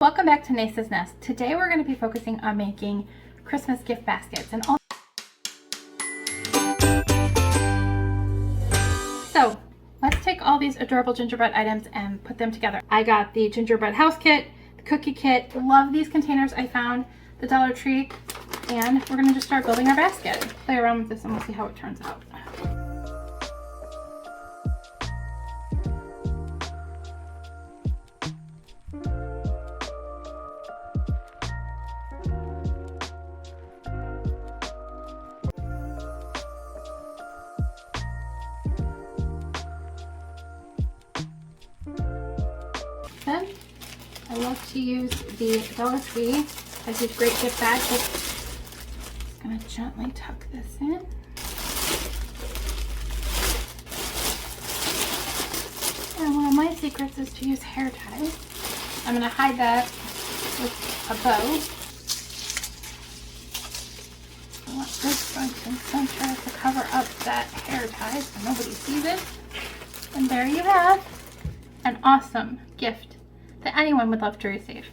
Welcome back to Nasa's Nest. Today we're going to be focusing on making Christmas gift baskets and all. So let's take all these adorable gingerbread items and put them together. I got the gingerbread house kit, the cookie kit. Love these containers I found at the Dollar Tree, and we're going to just start building our basket. Play around with this and we'll see how it turns out. Then I love to use the Dollar Tree. Has these great gift bags. Just gonna gently tuck this in. And one of my secrets is to use hair ties. I'm gonna hide that with a bow. I want this front and center to cover up that hair tie so nobody sees it. And there you have an awesome gift that anyone would love to receive.